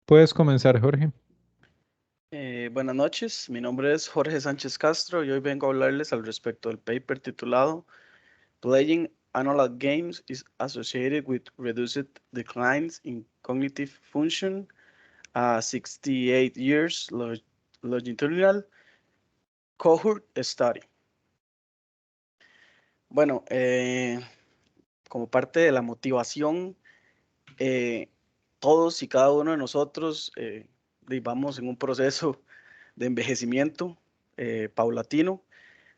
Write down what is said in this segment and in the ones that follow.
Puedes comenzar, Jorge. Buenas noches, mi nombre es Jorge Sánchez Castro y hoy vengo a hablarles al respecto del paper titulado Playing Analog Games is Associated with Reduced Declines in Cognitive Function a 68 Years Longitudinal Cohort Study. Bueno, como parte de la motivación, eh, todos y cada uno de nosotros vamos en un proceso de envejecimiento paulatino.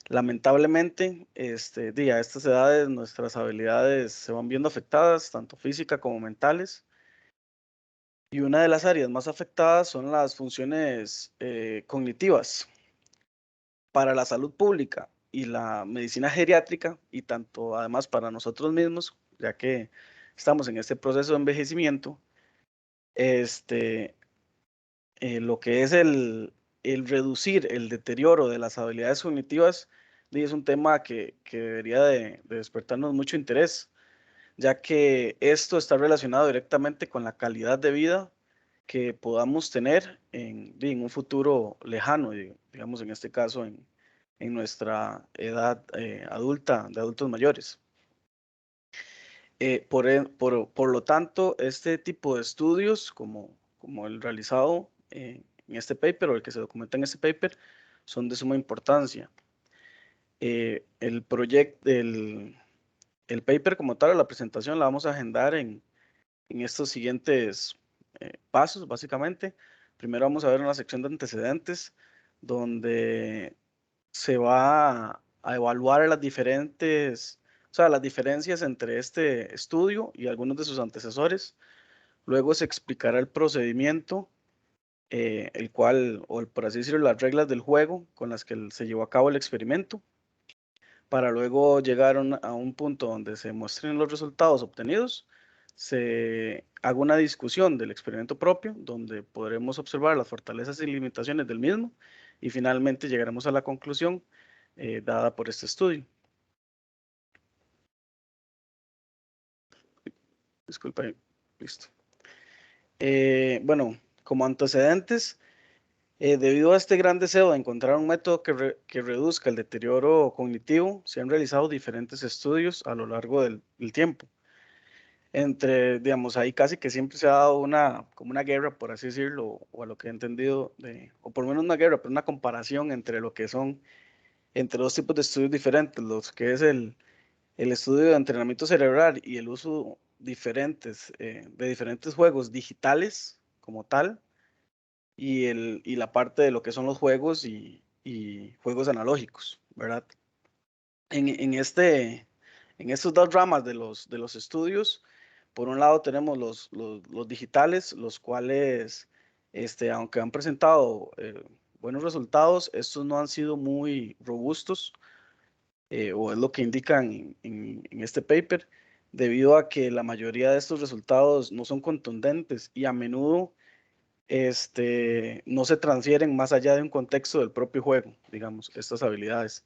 Lamentablemente, a estas edades nuestras habilidades se van viendo afectadas, tanto física como mentales. Y una de las áreas más afectadas son las funciones cognitivas. Para la salud pública y la medicina geriátrica, y tanto además para nosotros mismos, ya que estamos en este proceso de envejecimiento, este, lo que es el reducir el deterioro de las habilidades cognitivas es un tema que debería de despertarnos mucho interés, ya que esto está relacionado directamente con la calidad de vida que podamos tener en un futuro lejano, digamos en este caso en nuestra edad adulta, de adultos mayores. Por lo tanto, este tipo de estudios, como el realizado en este paper o el que se documenta en este paper, son de suma importancia. El proyecto, el paper como tal, la presentación la vamos a agendar en estos siguientes pasos, básicamente. Primero vamos a ver una sección de antecedentes, donde se va a evaluar las diferencias entre este estudio y algunos de sus antecesores. Luego se explicará el procedimiento, el cual, por así decirlo, las reglas del juego con las que se llevó a cabo el experimento, para luego llegar a un punto donde se muestren los resultados obtenidos, se haga una discusión del experimento propio, donde podremos observar las fortalezas y limitaciones del mismo, y finalmente llegaremos a la conclusión dada por este estudio. Disculpa, listo. Bueno, como antecedentes, debido a este gran deseo de encontrar un método que reduzca el deterioro cognitivo, se han realizado diferentes estudios a lo largo del tiempo. Digamos, ahí casi que siempre se ha dado como una guerra, por así decirlo, o a lo que he entendido, o por lo menos una guerra, pero una comparación entre lo que son, entre dos tipos de estudios diferentes, los que es el estudio de entrenamiento cerebral y el uso de diferentes juegos digitales como tal, y la parte de lo que son los juegos y juegos analógicos, ¿verdad? En estos dos ramas de los estudios, por un lado tenemos los digitales, los cuales, aunque han presentado buenos resultados, estos no han sido muy robustos, o es lo que indican en este paper, debido a que la mayoría de estos resultados no son contundentes y a menudo no se transfieren más allá de un contexto del propio juego, digamos, estas habilidades.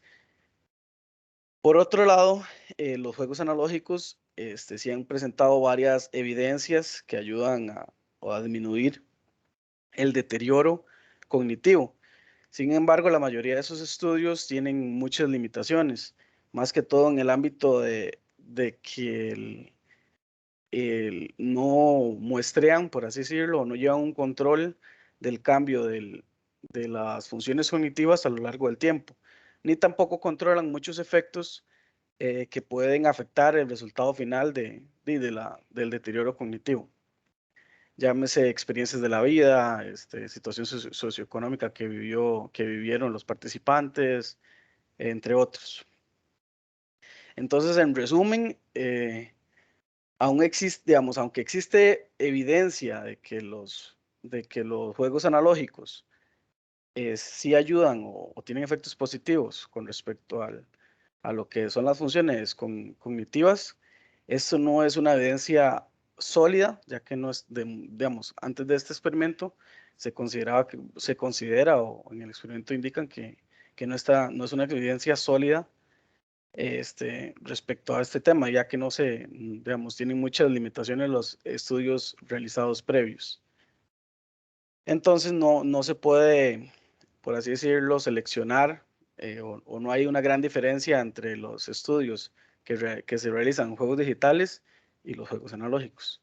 Por otro lado, los juegos analógicos sí han presentado varias evidencias que ayudan a disminuir el deterioro cognitivo. Sin embargo, la mayoría de esos estudios tienen muchas limitaciones, más que todo en el ámbito de que no muestrean, por así decirlo, o no llevan un control del cambio de las funciones cognitivas a lo largo del tiempo, ni tampoco controlan muchos efectos que pueden afectar el resultado final del deterioro cognitivo. Llámese experiencias de la vida, situación socioeconómica que vivieron los participantes, entre otros. Entonces, en resumen, aún existe, digamos, aunque existe evidencia de que los juegos analógicos sí ayudan o tienen efectos positivos con respecto a lo que son las funciones cognitivas, esto no es una evidencia sólida, ya que no es, digamos, antes de este experimento se considera o en el experimento indican que no es una evidencia sólida respecto a este tema, ya que no se, digamos, tienen muchas limitaciones los estudios realizados previos. Entonces no se puede, por así decirlo, seleccionar o no hay una gran diferencia entre los estudios que se realizan en juegos digitales y los juegos analógicos.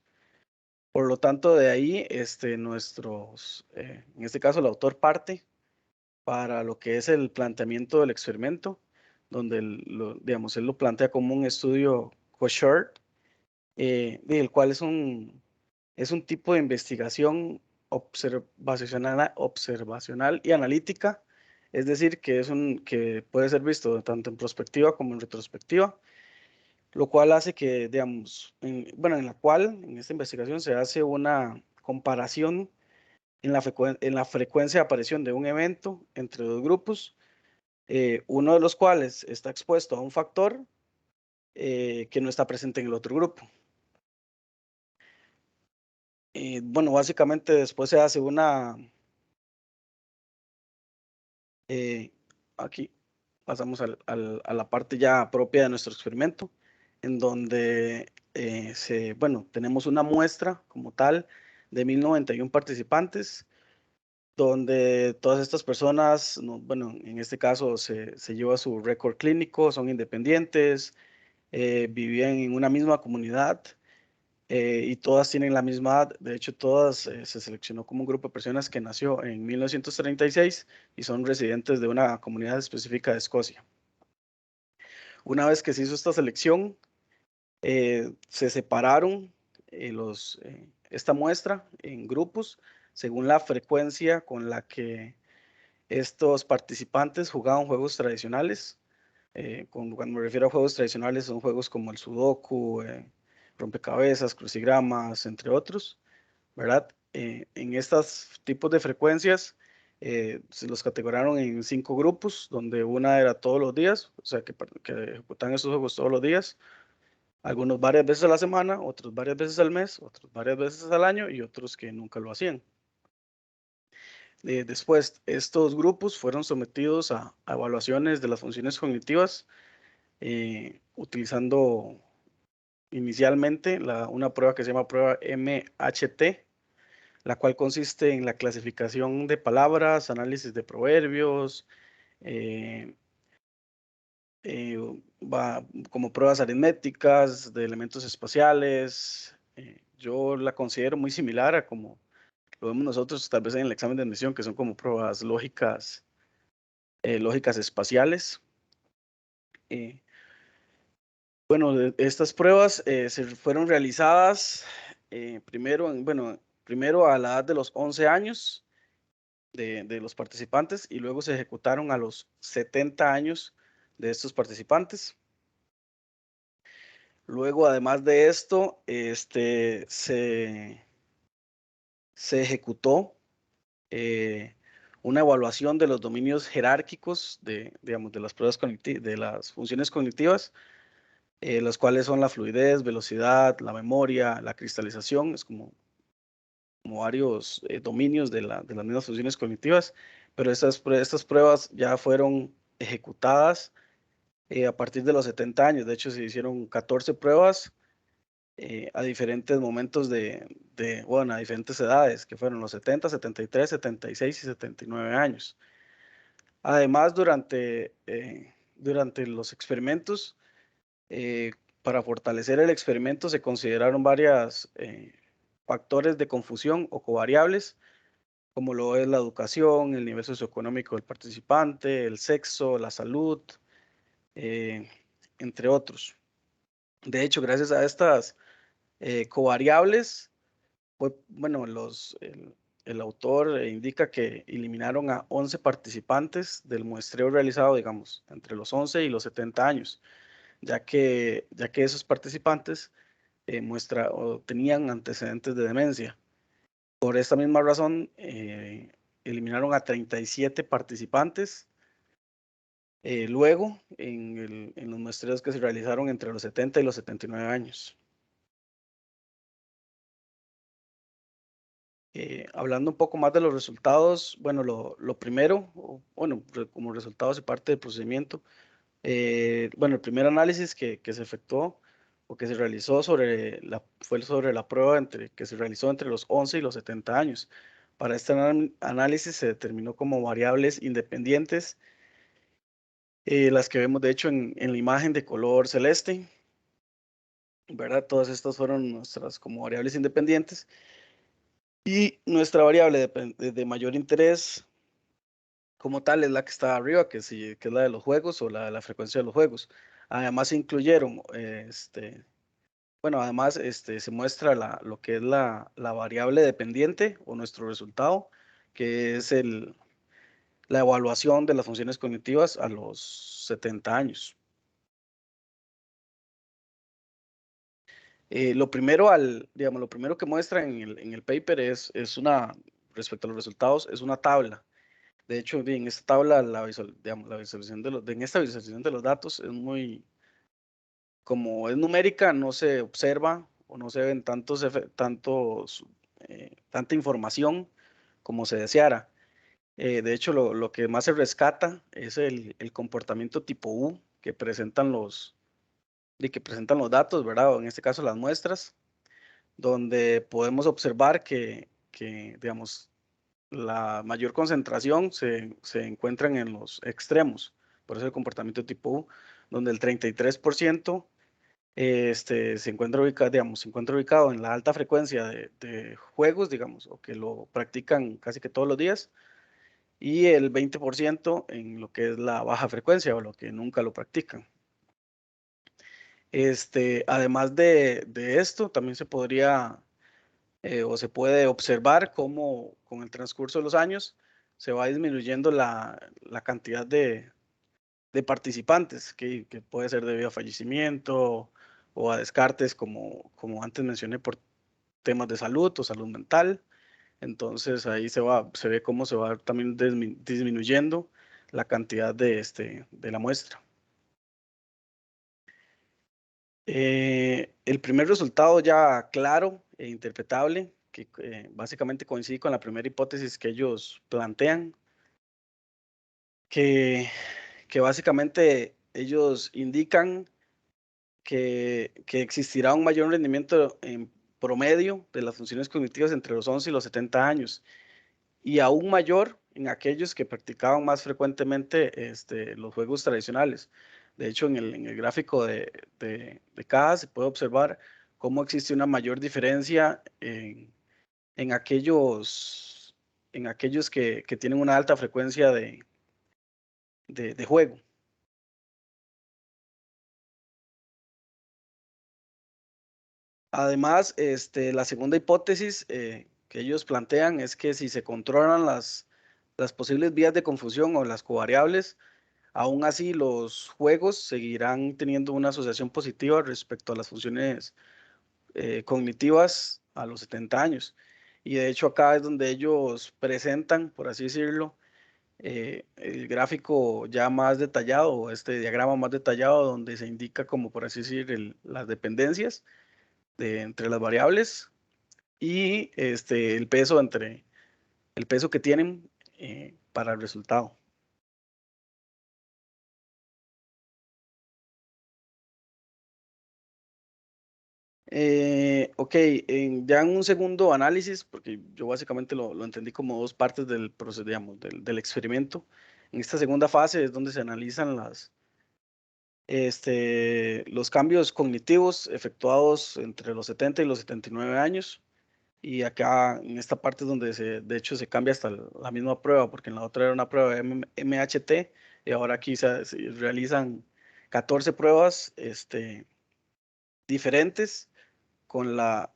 Por lo tanto, de ahí, en este caso, el autor parte para lo que es el planteamiento del experimento, donde digamos, él lo plantea como un estudio co-short, el cual es un tipo de investigación observacional y analítica, es decir, que puede ser visto tanto en prospectiva como en retrospectiva, lo cual hace que, digamos, bueno, en la cual en esta investigación se hace una comparación en la frecuencia de aparición de un evento entre dos grupos, uno de los cuales está expuesto a un factor que no está presente en el otro grupo. Bueno, básicamente después se hace eh, aquí pasamos a la parte ya propia de nuestro experimento, en donde bueno, tenemos una muestra como tal de 1091 participantes, donde todas estas personas, bueno, en este caso se lleva su récord clínico, son independientes, vivían en una misma comunidad y todas tienen la misma edad. De hecho, todas se seleccionó como un grupo de personas que nació en 1936 y son residentes de una comunidad específica de Escocia. Una vez que se hizo esta selección, se separaron esta muestra en grupos según la frecuencia con la que estos participantes jugaban juegos tradicionales. Cuando me refiero a juegos tradicionales, son juegos como el Sudoku, rompecabezas, crucigramas, entre otros, ¿verdad? En estos tipos de frecuencias se los categorizaron en 5 grupos, donde una era todos los días, o sea, que ejecutan esos juegos todos los días, algunos varias veces a la semana, otros varias veces al mes, otros varias veces al año y otros que nunca lo hacían. Después, estos grupos fueron sometidos a evaluaciones de las funciones cognitivas utilizando inicialmente una prueba que se llama prueba MHT, la cual consiste en la clasificación de palabras, análisis de proverbios, eh, eh, como pruebas aritméticas, de elementos espaciales. Yo la considero muy similar a como lo vemos nosotros tal vez en el examen de admisión, que son como pruebas lógicas espaciales. Eh, bueno, estas pruebas se fueron realizadas primero a la edad de los 11 años de los participantes y luego se ejecutaron a los 70 años de estos participantes. Luego, además de esto, se ejecutó una evaluación de los dominios jerárquicos digamos, de las pruebas de las funciones cognitivas, las cuales son la fluidez, velocidad, la memoria, la cristalización, es como varios dominios de las mismas funciones cognitivas, pero estas pruebas ya fueron ejecutadas a partir de los 70 años. De hecho, se hicieron 14 pruebas a diferentes momentos bueno, a diferentes edades, que fueron los 70, 73, 76 y 79 años. Además, durante los experimentos, para fortalecer el experimento se consideraron varios factores de confusión o covariables, como lo es la educación, el nivel socioeconómico del participante, el sexo, la salud, eh, entre otros. De hecho, gracias a estas covariables, bueno, el autor indica que eliminaron a 11 participantes del muestreo realizado, digamos, entre los 11 y los 70 años, ya que esos participantes o tenían antecedentes de demencia. Por esta misma razón, eliminaron a 37 participantes. Luego, en los muestreos que se realizaron entre los 70 y los 79 años. Hablando un poco más de los resultados, bueno, lo primero, bueno, como resultados y parte del procedimiento, bueno, el primer análisis que se efectuó o que se realizó fue sobre la prueba que se realizó entre los 11 y los 70 años. Para este análisis se determinó como variables independientes, las que vemos de hecho en la imagen de color celeste, ¿verdad? Todas estas fueron nuestras como variables independientes. Y nuestra variable de mayor interés como tal es la que está arriba, que es la de los juegos o la de la frecuencia de los juegos. Además se incluyeron, bueno, además se muestra lo que es la variable dependiente o nuestro resultado, que es la evaluación de las funciones cognitivas a los 70 años. Digamos, lo primero que muestra en el paper respecto a los resultados, es una tabla. De hecho, en esta tabla, digamos, la visualización en esta visualización de los datos es como es numérica, no se observa o no se ven tanta información como se deseara. De hecho, lo que más se rescata es el comportamiento tipo U que presentan los datos, ¿verdad? O en este caso las muestras, donde podemos observar digamos, la mayor concentración se encuentran en los extremos, por eso el comportamiento tipo U, donde el 33% se encuentra ubicado en la alta frecuencia de juegos, digamos, o que lo practican casi que todos los días, y el 20% en lo que es la baja frecuencia o lo que nunca lo practican. Además de esto, también se podría o se puede observar cómo con el transcurso de los años se va disminuyendo la cantidad de participantes, que puede ser debido a fallecimiento o a descartes, como antes mencioné, por temas de salud o salud mental. Entonces ahí se ve cómo se va también disminuyendo la cantidad de la muestra. El primer resultado ya claro e interpretable, que básicamente coincide con la primera hipótesis que ellos plantean, que, que básicamente ellos indican que existirá un mayor rendimiento en promedio de las funciones cognitivas entre los 11 y los 70 años, y aún mayor en aquellos que practicaban más frecuentemente los juegos tradicionales. De hecho, en el gráfico de CAA se puede observar cómo existe una mayor diferencia en aquellos, que tienen una alta frecuencia de juego. Además, la segunda hipótesis que ellos plantean es que si se controlan las posibles vías de confusión o las covariables, aún así los juegos seguirán teniendo una asociación positiva respecto a las funciones cognitivas a los 70 años. Y de hecho acá es donde ellos presentan, por así decirlo, el gráfico ya más detallado, o este diagrama más detallado, donde se indica como, por así decir, las dependencias entre las variables y el peso que tienen para el resultado. Ok, ya en un segundo análisis, porque yo básicamente lo entendí como dos partes del proceso, digamos, del experimento. En esta segunda fase es donde se analizan los cambios cognitivos efectuados entre los 70 y los 79 años. Y acá en esta parte es donde de hecho se cambia hasta la misma prueba, porque en la otra era una prueba de MHT y ahora aquí se realizan 14 pruebas diferentes con la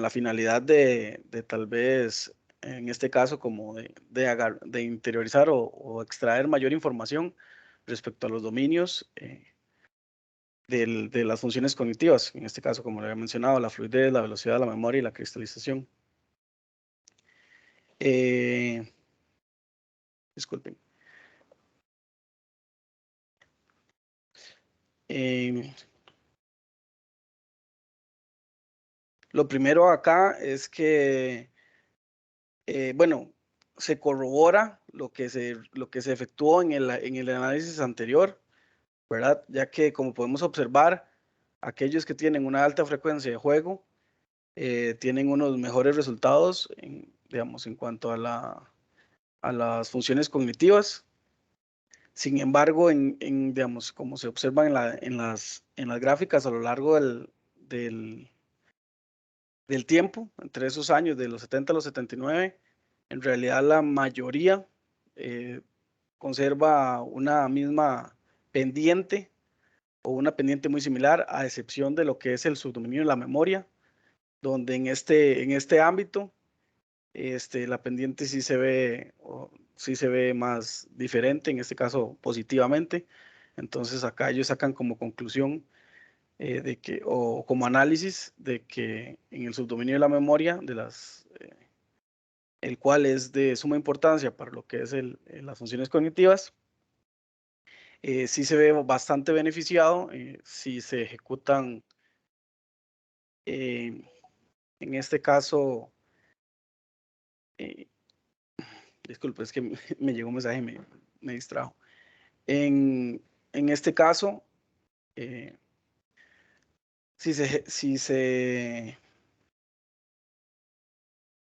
finalidad de tal vez, en este caso, como de interiorizar o extraer mayor información respecto a los dominios de las funciones cognitivas, en este caso, como le había mencionado, la fluidez, la velocidad, la memoria y la cristalización. Eh, Disculpen. Eh, lo primero acá es que, bueno, se corrobora lo que se efectuó en el análisis anterior, ¿verdad? Ya que, como podemos observar, aquellos que tienen una alta frecuencia de juego tienen unos mejores resultados digamos, en cuanto a las funciones cognitivas. Sin embargo, digamos, como se observa en las gráficas a lo largo del, del tiempo, entre esos años, de los 70 a los 79, en realidad la mayoría conserva una misma pendiente o una pendiente muy similar, a excepción de lo que es el subdominio de la memoria, donde en este ámbito la pendiente sí se ve más diferente, en este caso positivamente. Entonces acá ellos sacan como conclusión de que, o como análisis, de que en el subdominio de la memoria, el cual es de suma importancia para lo que es las funciones cognitivas, sí se ve bastante beneficiado si se ejecutan, eh, en este caso, eh, disculpe, es que me llegó un mensaje y me distrajo. En este caso, eh, si se,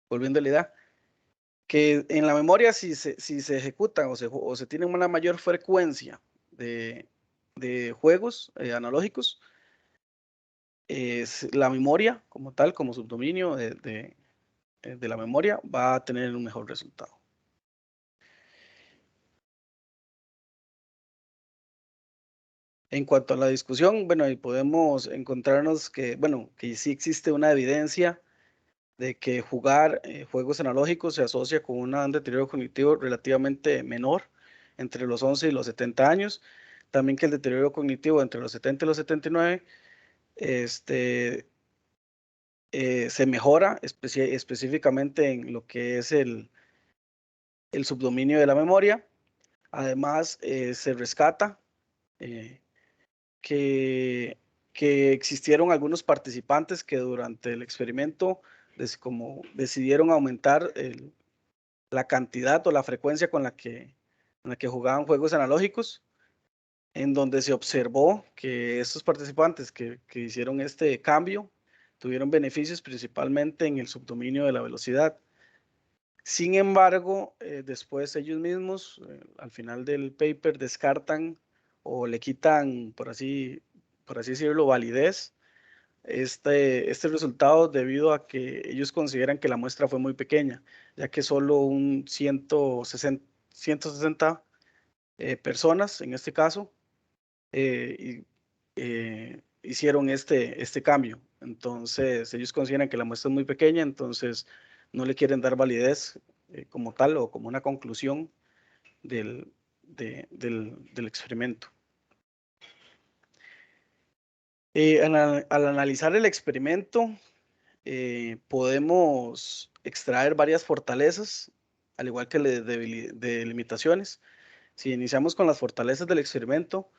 volviendo a la idea, que en la memoria si se ejecutan o se tiene una mayor frecuencia de juegos analógicos, la memoria como tal, como subdominio de la memoria, va a tener un mejor resultado. En cuanto a la discusión, bueno, ahí podemos encontrarnos que, bueno, que sí existe una evidencia de que jugar juegos analógicos se asocia con un deterioro cognitivo relativamente menor entre los 11 y los 70 años. También que el deterioro cognitivo entre los 70 y los 79 se mejora específicamente en lo que es el subdominio de la memoria. Además, se rescata eh, que, que existieron algunos participantes que durante el experimento como decidieron aumentar la cantidad o la frecuencia con la que jugaban juegos analógicos, en donde se observó que estos participantes que hicieron este cambio tuvieron beneficios principalmente en el subdominio de la velocidad. Sin embargo, después ellos mismos, al final del paper, descartan o le quitan, por así decirlo, validez este resultado, debido a que ellos consideran que la muestra fue muy pequeña, ya que solo un 160 personas, en este caso, hicieron este cambio. Entonces, ellos consideran que la muestra es muy pequeña, entonces no le quieren dar validez como tal o como una conclusión del experimento. Al analizar el experimento, podemos extraer varias fortalezas, al igual que de limitaciones. Si iniciamos con las fortalezas del experimento,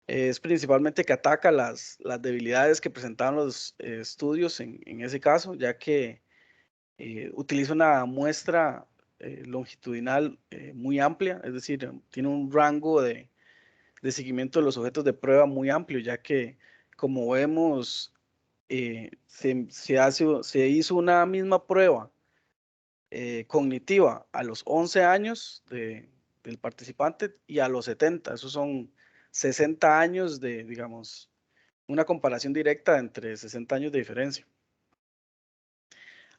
es principalmente que ataca las debilidades que presentaban los estudios en ese caso, ya que utiliza una muestra longitudinal muy amplia, es decir, tiene un rango de seguimiento de los objetos de prueba muy amplio, ya que, como vemos, se hizo una misma prueba cognitiva a los 11 años del participante y a los 70. Esos son 60 años digamos, una comparación directa entre 60 años de diferencia.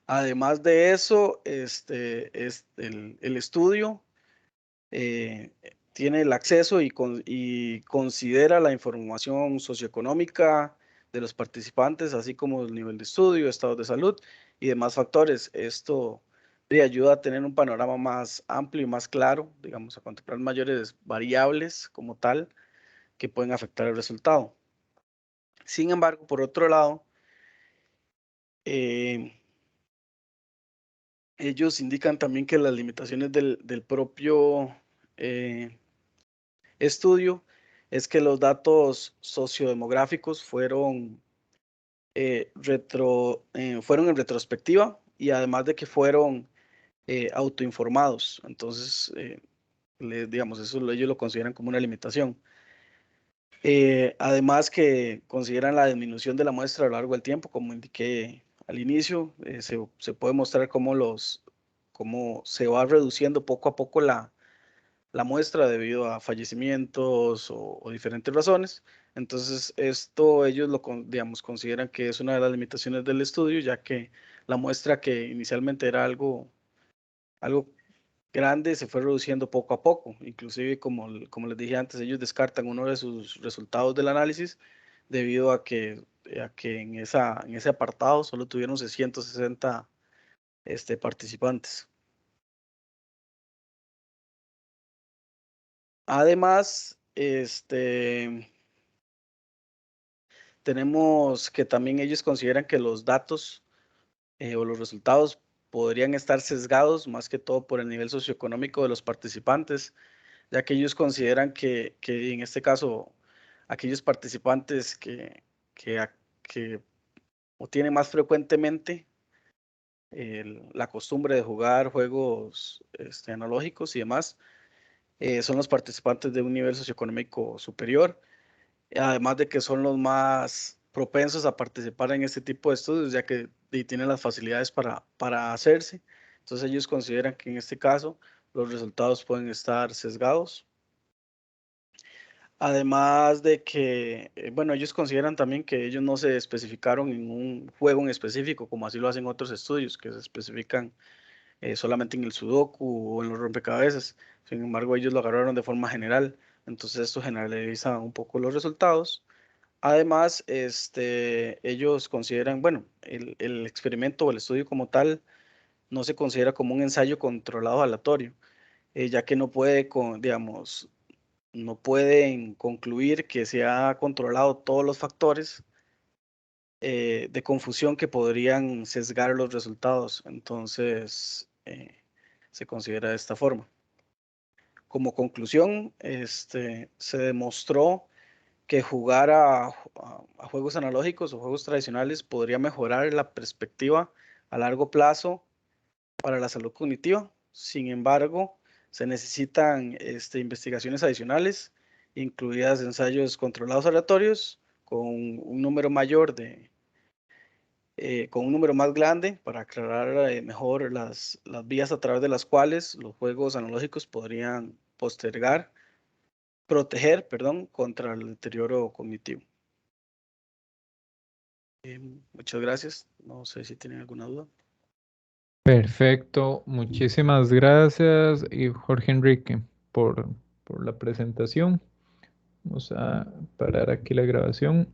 Además de eso, el estudio eh, tiene el acceso y considera la información socioeconómica de los participantes, así como el nivel de estudio, estado de salud y demás factores. Esto le ayuda a tener un panorama más amplio y más claro, digamos, a contemplar mayores variables como tal que pueden afectar el resultado. Sin embargo, por otro lado, eh, ellos indican también que las limitaciones del propio estudio es que los datos sociodemográficos fueron en retrospectiva, y además de que fueron autoinformados. Entonces, digamos, eso ellos lo consideran como una limitación. Además que consideran la disminución de la muestra a lo largo del tiempo, como indiqué al inicio. Se puede mostrar cómo cómo se va reduciendo poco a poco la muestra debido a fallecimientos o diferentes razones. Entonces, esto ellos digamos, consideran que es una de las limitaciones del estudio, ya que la muestra que inicialmente era algo grande se fue reduciendo poco a poco. Inclusive, como les dije antes, ellos descartan uno de sus resultados del análisis debido a que en ese apartado solo tuvieron 660 participantes. Además, tenemos que también ellos consideran que los datos o los resultados podrían estar sesgados más que todo por el nivel socioeconómico de los participantes, ya que ellos consideran que en este caso aquellos participantes que o tienen más frecuentemente la costumbre de jugar juegos analógicos y demás, son los participantes de un nivel socioeconómico superior, además de que son los más propensos a participar en este tipo de estudios, ya que tienen las facilidades para hacerse. Entonces ellos consideran que en este caso los resultados pueden estar sesgados. Además de que, bueno, ellos consideran también que ellos no se especificaron en un juego en específico, como así lo hacen otros estudios, que se especifican solamente en el Sudoku o en los rompecabezas. Sin embargo, ellos lo agarraron de forma general. Entonces esto generaliza un poco los resultados. Además, ellos consideran, bueno, el experimento o el estudio como tal no se considera como un ensayo controlado aleatorio, ya que no puede, digamos, no pueden concluir que se ha controlado todos los factores de confusión que podrían sesgar los resultados. Entonces, se considera de esta forma. Como conclusión, se demostró que jugar a juegos analógicos o juegos tradicionales podría mejorar la perspectiva a largo plazo para la salud cognitiva. Sin embargo, se necesitan investigaciones adicionales, incluidas ensayos controlados aleatorios con un número mayor con un número más grande para aclarar mejor las vías a través de las cuales los juegos analógicos podrían proteger, perdón, contra el deterioro cognitivo. Muchas gracias. No sé si tienen alguna duda. Perfecto, muchísimas gracias y Jorge Enrique por la presentación. Vamos a parar aquí la grabación.